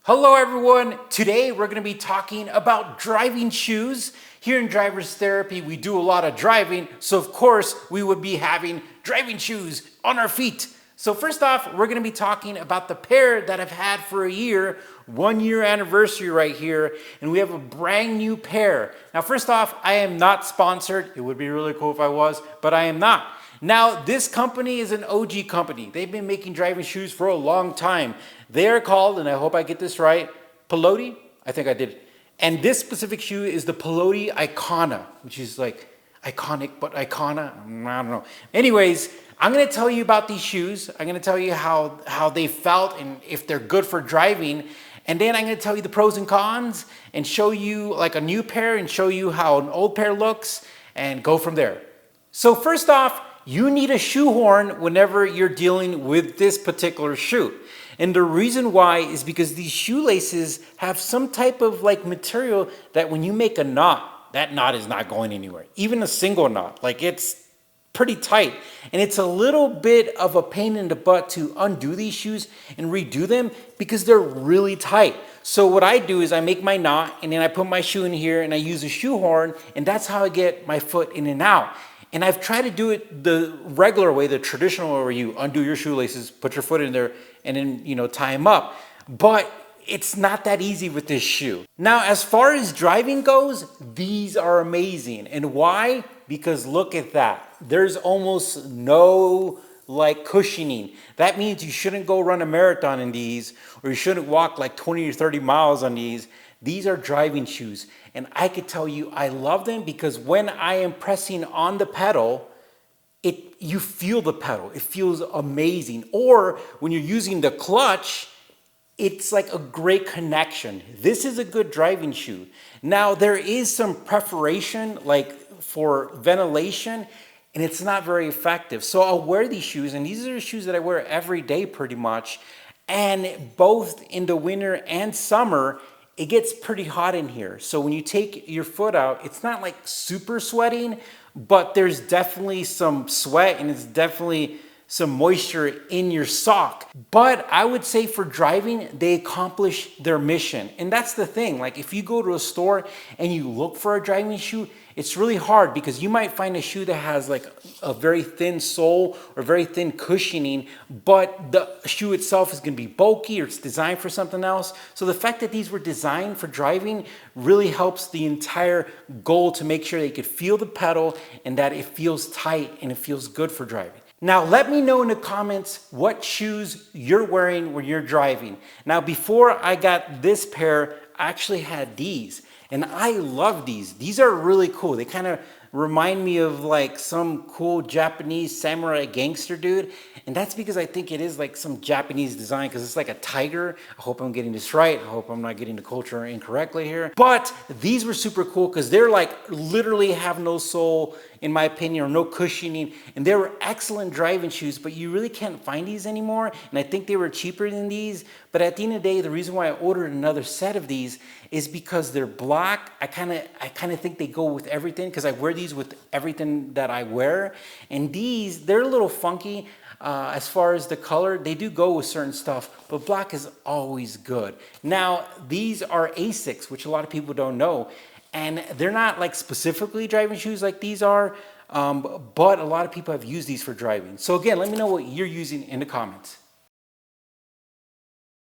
Hello everyone, today we're going to be talking about driving shoes. Here in Driver's Therapy we do a lot of driving, so of course we would be having driving shoes on our feet. So first off, we're going to be talking about the pair that I've had for a year, 1 year anniversary right here, and we have a brand new pair. Now first off, I am not sponsored. It would be really cool if I was, but I am not. Now, this company is an OG company. They've been making driving shoes for a long time. They are called, and I hope I get this right, Piloti? I think I did. And this specific shoe is the Piloti Icona, which is like iconic, but Icona, I don't know. Anyways, I'm gonna tell you about these shoes. I'm gonna tell you how they felt and if they're good for driving. And then I'm gonna tell you the pros and cons and show you like a new pair and show you how an old pair looks and go from there. So first off, you need a shoehorn whenever you're dealing with this particular shoe. And the reason why is because these shoelaces have some type of like material that when you make a knot, that knot is not going anywhere. Even a single knot, like it's pretty tight. And it's a little bit of a pain in the butt to undo these shoes and redo them because they're really tight. So what I do is I make my knot and then I put my shoe in here and I use a shoehorn, and that's how I get my foot in and out. And I've tried to do it the regular way, the traditional way, where you undo your shoelaces, put your foot in there, and then, tie them up. But it's not that easy with this shoe. Now, as far as driving goes, these are amazing. And why? Because look at that. There's almost no like cushioning. That means you shouldn't go run a marathon in these, or you shouldn't walk like 20 or 30 miles on these. These are driving shoes, and I could tell you I love them because when I am pressing on the pedal, you feel the pedal. It feels amazing. Or when you're using the clutch, it's like a great connection. This is a good driving shoe. Now, there is some perforation like for ventilation, and it's not very effective. So I'll wear these shoes, and these are the shoes that I wear every day pretty much. And both in the winter and summer, it gets pretty hot in here. So when you take your foot out, it's not like super sweating, but there's definitely some sweat and it's definitely some moisture in your sock. But I would say for driving, they accomplish their mission. And that's the thing, like if you go to a store and you look for a driving shoe, it's really hard because you might find a shoe that has like a very thin sole or very thin cushioning, but the shoe itself is gonna be bulky or it's designed for something else. So the fact that these were designed for driving really helps the entire goal to make sure that you could feel the pedal and that it feels tight and it feels good for driving. Now, let me know in the comments what shoes you're wearing when you're driving. Now, before I got this pair, I actually had these, and I love these. These are really cool. They kind of remind me of like some cool Japanese samurai gangster dude, and that's because I think it is like some Japanese design because it's like a tiger. I hope I'm getting this right. I hope I'm not getting the culture incorrectly here. But these were super cool because they're like literally have no sole, in my opinion, or no cushioning, and they were excellent driving shoes, but you really can't find these anymore, and I think they were cheaper than these. But at the end of the day, the reason why I ordered another set of these is because they're black. I kind of think they go with everything because I wear these with everything that I wear, and these, they're a little funky as far as the color. They do go with certain stuff, but black is always good. Now, these are Asics, which a lot of people don't know, and they're not like specifically driving shoes like these are, but a lot of people have used these for driving. So again, let me know what you're using in the comments.